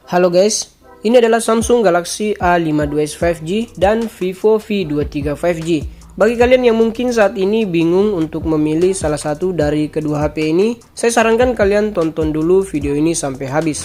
Halo guys, ini adalah Samsung Galaxy A52s 5G dan Vivo V23 5G. Bagi kalian yang mungkin saat ini bingung untuk memilih salah satu dari kedua HP ini, saya sarankan kalian tonton dulu video ini sampai habis.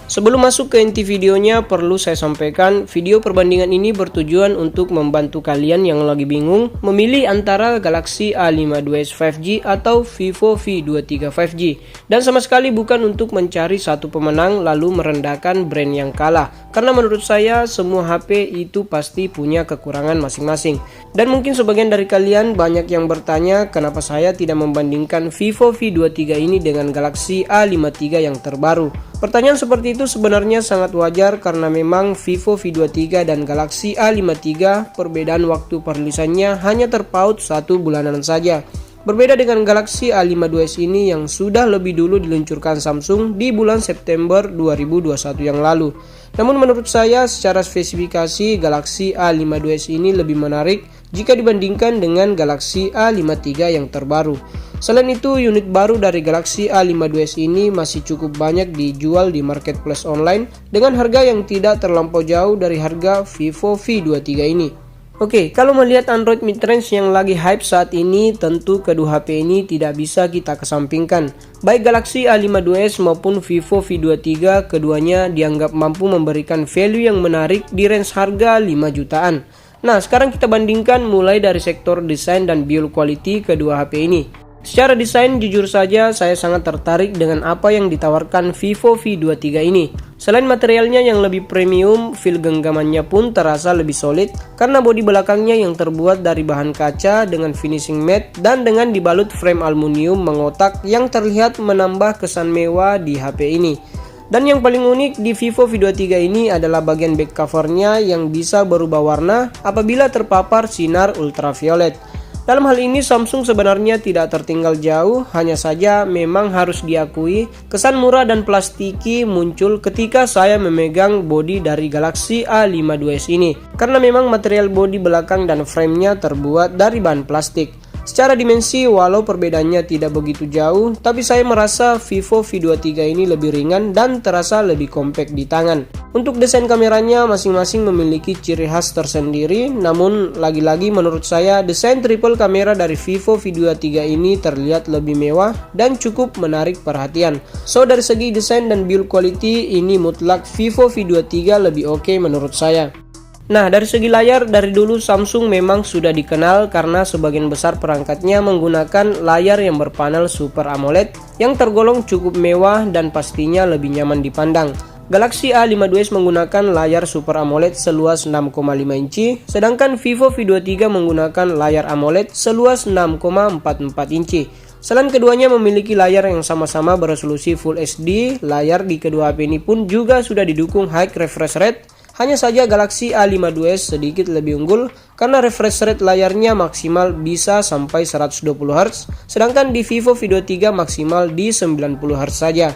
Sebelum masuk ke inti videonya, perlu saya sampaikan video perbandingan ini bertujuan untuk membantu kalian yang lagi bingung memilih antara Galaxy A52s 5G atau Vivo V23 5G, dan sama sekali bukan untuk mencari satu pemenang lalu merendahkan brand yang kalah, karena menurut saya semua HP itu pasti punya kekurangan masing-masing. Dan mungkin sebagian dari kalian banyak yang bertanya kenapa saya tidak membandingkan Vivo V23 ini dengan Galaxy A53 yang terbaru. Pertanyaan seperti itu sebenarnya sangat wajar karena memang Vivo V23 dan Galaxy A53 perbedaan waktu perilisannya hanya terpaut 1 bulanan saja. Berbeda dengan Galaxy A52s ini yang sudah lebih dulu diluncurkan Samsung di bulan September 2021 yang lalu. Namun menurut saya secara spesifikasi Galaxy A52s ini lebih menarik jika dibandingkan dengan Galaxy A53 yang terbaru. Selain itu, unit baru dari Galaxy A52s ini masih cukup banyak dijual di marketplace online dengan harga yang tidak terlampau jauh dari harga Vivo V23 ini. Oke, kalau melihat Android mid-range yang lagi hype saat ini, tentu kedua HP ini tidak bisa kita kesampingkan. Baik Galaxy A52s maupun Vivo V23, keduanya dianggap mampu memberikan value yang menarik di range harga 5 jutaan. Nah, sekarang kita bandingkan mulai dari sektor desain dan build quality kedua HP ini. Secara desain, jujur saja saya sangat tertarik dengan apa yang ditawarkan Vivo V23 ini. Selain materialnya yang lebih premium, feel genggamannya pun terasa lebih solid karena bodi belakangnya yang terbuat dari bahan kaca dengan finishing matte dan dengan dibalut frame aluminium mengotak yang terlihat menambah kesan mewah di HP ini. Dan yang paling unik di Vivo V23 ini adalah bagian back covernya yang bisa berubah warna apabila terpapar sinar ultraviolet. Dalam hal ini Samsung sebenarnya tidak tertinggal jauh, hanya saja memang harus diakui kesan murah dan plastiki muncul ketika saya memegang bodi dari Galaxy A52s ini, karena memang material bodi belakang dan framenya terbuat dari bahan plastik. Secara dimensi walau perbedaannya tidak begitu jauh, tapi saya merasa Vivo V23 ini lebih ringan dan terasa lebih kompak di tangan. Untuk desain kameranya masing-masing memiliki ciri khas tersendiri, namun lagi-lagi menurut saya desain triple kamera dari Vivo V23 ini terlihat lebih mewah dan cukup menarik perhatian. So dari segi desain dan build quality ini mutlak Vivo V23 lebih oke menurut saya. Nah, dari segi layar, dari dulu Samsung memang sudah dikenal karena sebagian besar perangkatnya menggunakan layar yang berpanel Super AMOLED yang tergolong cukup mewah dan pastinya lebih nyaman dipandang. Galaxy A52s menggunakan layar Super AMOLED seluas 6,5 inci, sedangkan Vivo V23 menggunakan layar AMOLED seluas 6,44 inci. Selain keduanya memiliki layar yang sama-sama beresolusi Full HD, layar di kedua HP ini pun juga sudah didukung high refresh rate. Hanya saja Galaxy A52s sedikit lebih unggul karena refresh rate layarnya maksimal bisa sampai 120Hz, sedangkan di Vivo V23 maksimal di 90Hz saja.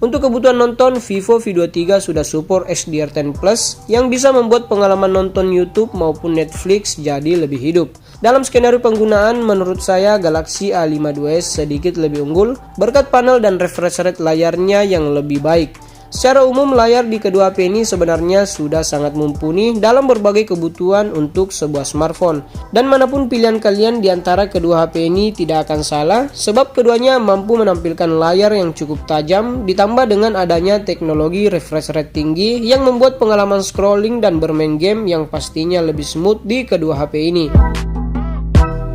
Untuk kebutuhan nonton, Vivo V23 sudah support HDR10 Plus yang bisa membuat pengalaman nonton YouTube maupun Netflix jadi lebih hidup. Dalam skenario penggunaan, menurut saya Galaxy A52s sedikit lebih unggul berkat panel dan refresh rate layarnya yang lebih baik. Secara umum layar di kedua HP ini sebenarnya sudah sangat mumpuni dalam berbagai kebutuhan untuk sebuah smartphone. Dan manapun pilihan kalian di antara kedua HP ini tidak akan salah sebab keduanya mampu menampilkan layar yang cukup tajam ditambah dengan adanya teknologi refresh rate tinggi yang membuat pengalaman scrolling dan bermain game yang pastinya lebih smooth di kedua HP ini.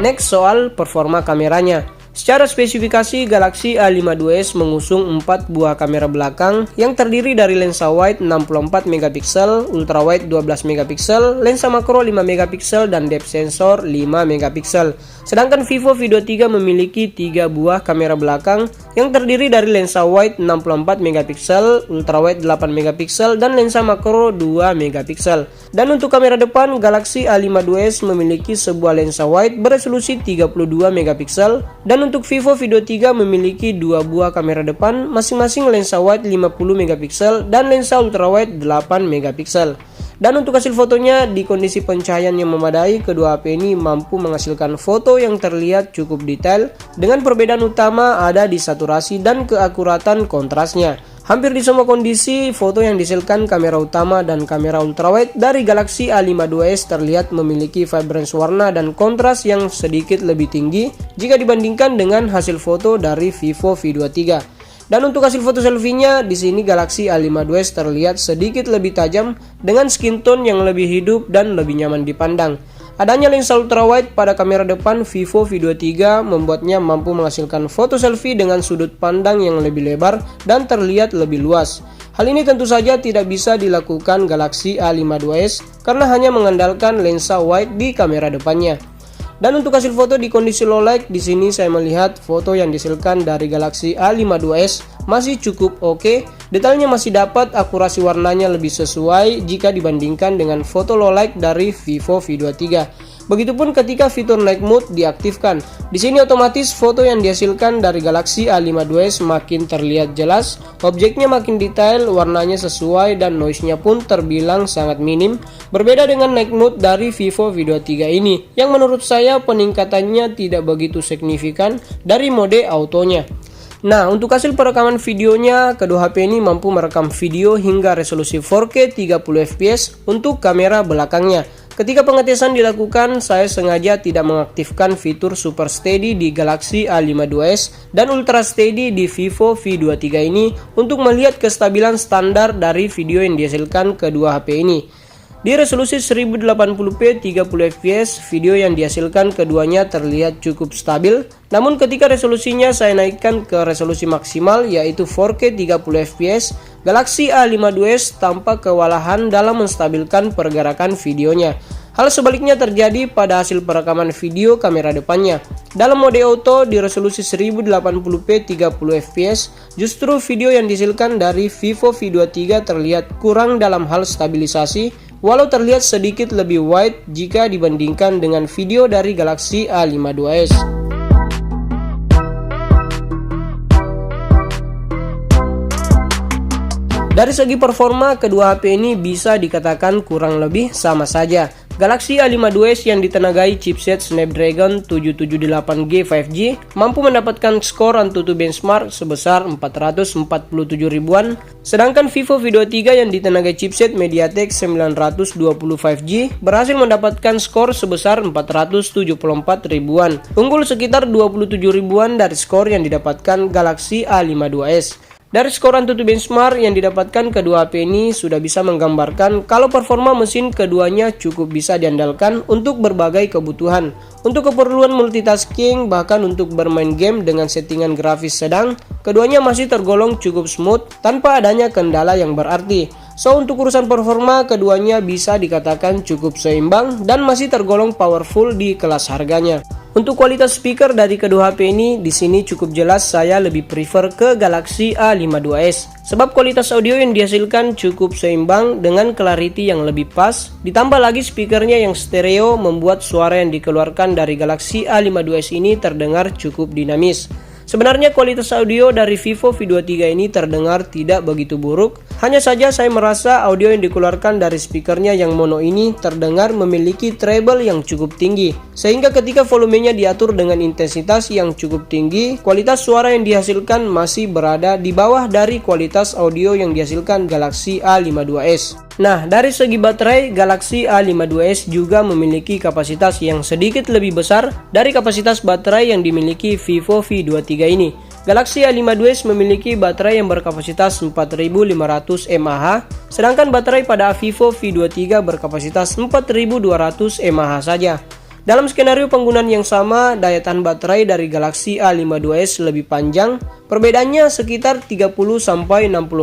Next, soal performa kameranya. Secara spesifikasi, Galaxy A52s mengusung 4 buah kamera belakang yang terdiri dari lensa wide 64 megapiksel, ultrawide 12 megapiksel, lensa makro 5 megapiksel, dan depth sensor 5 megapiksel. Sedangkan Vivo V23 memiliki 3 buah kamera belakang yang terdiri dari lensa wide 64 megapiksel, ultrawide 8 megapiksel, dan lensa makro 2 megapiksel. Dan untuk kamera depan, Galaxy A52s memiliki sebuah lensa wide beresolusi 32 megapiksel, dan untuk Vivo V23 memiliki 2 buah kamera depan, masing-masing lensa wide 50 megapiksel dan lensa ultrawide 8 megapiksel. Dan untuk hasil fotonya, di kondisi pencahayaan yang memadai, kedua HP ini mampu menghasilkan foto yang terlihat cukup detail, dengan perbedaan utama ada di saturasi dan keakuratan kontrasnya. Hampir di semua kondisi, foto yang dihasilkan kamera utama dan kamera ultrawide dari Galaxy A52s terlihat memiliki vibrance warna dan kontras yang sedikit lebih tinggi jika dibandingkan dengan hasil foto dari Vivo V23. Dan untuk hasil foto selfie-nya, di sini Galaxy A52s terlihat sedikit lebih tajam dengan skin tone yang lebih hidup dan lebih nyaman dipandang. Adanya lensa ultrawide pada kamera depan Vivo V23 membuatnya mampu menghasilkan foto selfie dengan sudut pandang yang lebih lebar dan terlihat lebih luas. Hal ini tentu saja tidak bisa dilakukan Galaxy A52s karena hanya mengandalkan lensa wide di kamera depannya. Dan untuk hasil foto di kondisi low light, di sini saya melihat foto yang dihasilkan dari Galaxy A52s masih cukup oke. Detailnya masih dapat, akurasi warnanya lebih sesuai jika dibandingkan dengan foto low light dari Vivo V23. Begitupun ketika fitur night mode diaktifkan. Di sini otomatis foto yang dihasilkan dari Galaxy A52s makin terlihat jelas, objeknya makin detail, warnanya sesuai dan noise-nya pun terbilang sangat minim. Berbeda dengan night mode dari Vivo V23 ini, yang menurut saya peningkatannya tidak begitu signifikan dari mode autonya. Nah, untuk hasil perekaman videonya, kedua HP ini mampu merekam video hingga resolusi 4K 30fps untuk kamera belakangnya. Ketika pengetesan dilakukan, saya sengaja tidak mengaktifkan fitur Super Steady di Galaxy A52s dan Ultra Steady di Vivo V23 ini untuk melihat kestabilan standar dari video yang dihasilkan kedua HP ini. Di resolusi 1080p 30fps, video yang dihasilkan keduanya terlihat cukup stabil. Namun ketika resolusinya saya naikkan ke resolusi maksimal yaitu 4K 30fps, Galaxy A52s tampak kewalahan dalam menstabilkan pergerakan videonya. Hal sebaliknya terjadi pada hasil perekaman video kamera depannya. Dalam mode auto di resolusi 1080p 30fps, justru video yang dihasilkan dari Vivo V23 terlihat kurang dalam hal stabilisasi, walau terlihat sedikit lebih wide jika dibandingkan dengan video dari Galaxy A52s. Dari segi performa, kedua HP ini bisa dikatakan kurang lebih sama saja. Galaxy A52s yang ditenagai chipset Snapdragon 778G 5G mampu mendapatkan skor AnTuTu benchmark sebesar 447 ribuan, sedangkan Vivo V23 yang ditenagai chipset MediaTek 920 5G berhasil mendapatkan skor sebesar 474 ribuan, unggul sekitar 27 ribuan dari skor yang didapatkan Galaxy A52s. Dari skor AnTuTu benchmark yang didapatkan kedua HP ini sudah bisa menggambarkan kalau performa mesin keduanya cukup bisa diandalkan untuk berbagai kebutuhan. Untuk keperluan multitasking, bahkan untuk bermain game dengan settingan grafis sedang, keduanya masih tergolong cukup smooth tanpa adanya kendala yang berarti. So, untuk urusan performa, keduanya bisa dikatakan cukup seimbang dan masih tergolong powerful di kelas harganya. Untuk kualitas speaker dari kedua HP ini, di sini cukup jelas saya lebih prefer ke Galaxy A52s. Sebab kualitas audio yang dihasilkan cukup seimbang dengan clarity yang lebih pas, ditambah lagi speakernya yang stereo membuat suara yang dikeluarkan dari Galaxy A52s ini terdengar cukup dinamis. Sebenarnya kualitas audio dari Vivo V23 ini terdengar tidak begitu buruk, hanya saja saya merasa audio yang dikeluarkan dari speakernya yang mono ini terdengar memiliki treble yang cukup tinggi, sehingga ketika volumenya diatur dengan intensitas yang cukup tinggi, kualitas suara yang dihasilkan masih berada di bawah dari kualitas audio yang dihasilkan Galaxy A52s. Nah, dari segi baterai, Galaxy A52s juga memiliki kapasitas yang sedikit lebih besar dari kapasitas baterai yang dimiliki Vivo V23 ini. Galaxy A52s memiliki baterai yang berkapasitas 4500 mAh, sedangkan baterai pada Vivo V23 berkapasitas 4200 mAh saja. Dalam skenario penggunaan yang sama, daya tahan baterai dari Galaxy A52s lebih panjang, perbedaannya sekitar 30-60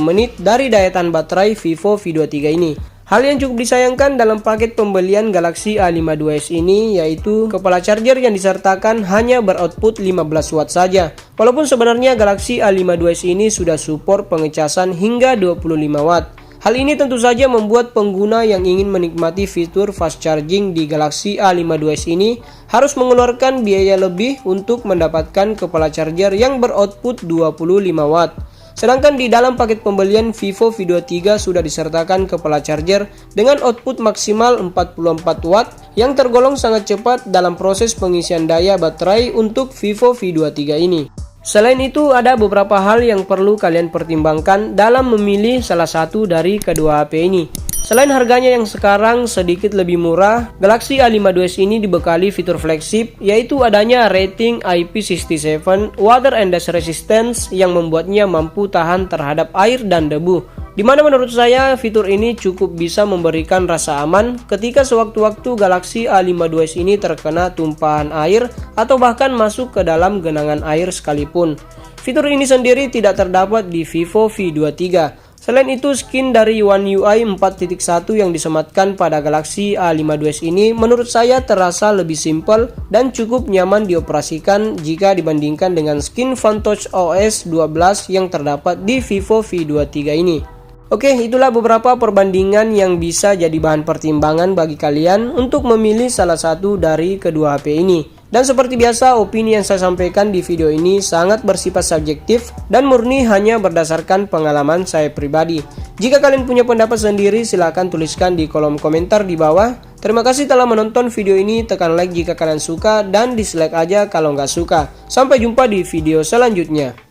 menit dari daya tahan baterai Vivo V23 ini. Hal yang cukup disayangkan dalam paket pembelian Galaxy A52s ini yaitu kepala charger yang disertakan hanya beroutput 15 watt saja. Walaupun sebenarnya Galaxy A52s ini sudah support pengecasan hingga 25 watt. Hal ini tentu saja membuat pengguna yang ingin menikmati fitur fast charging di Galaxy A52s ini harus mengeluarkan biaya lebih untuk mendapatkan kepala charger yang beroutput 25 watt. Sedangkan di dalam paket pembelian Vivo V23 sudah disertakan kepala charger dengan output maksimal 44 watt yang tergolong sangat cepat dalam proses pengisian daya baterai untuk Vivo V23 ini. Selain itu, ada beberapa hal yang perlu kalian pertimbangkan dalam memilih salah satu dari kedua HP ini. Selain harganya yang sekarang sedikit lebih murah, Galaxy A52s ini dibekali fitur flagship, yaitu adanya rating IP67 Water and Dust Resistance yang membuatnya mampu tahan terhadap air dan debu. Dimana menurut saya fitur ini cukup bisa memberikan rasa aman ketika sewaktu-waktu Galaxy A52s ini terkena tumpahan air atau bahkan masuk ke dalam genangan air sekalipun. Fitur ini sendiri tidak terdapat di Vivo V23. Selain itu, skin dari One UI 4.1 yang disematkan pada Galaxy A52s ini menurut saya terasa lebih simpel dan cukup nyaman dioperasikan jika dibandingkan dengan skin PhoneTouch OS 12 yang terdapat di Vivo V23 ini. Oke, itulah beberapa perbandingan yang bisa jadi bahan pertimbangan bagi kalian untuk memilih salah satu dari kedua HP ini. Dan seperti biasa, opini yang saya sampaikan di video ini sangat bersifat subjektif dan murni hanya berdasarkan pengalaman saya pribadi. Jika kalian punya pendapat sendiri, silahkan tuliskan di kolom komentar di bawah. Terima kasih telah menonton video ini, tekan like jika kalian suka dan dislike aja kalau nggak suka. Sampai jumpa di video selanjutnya.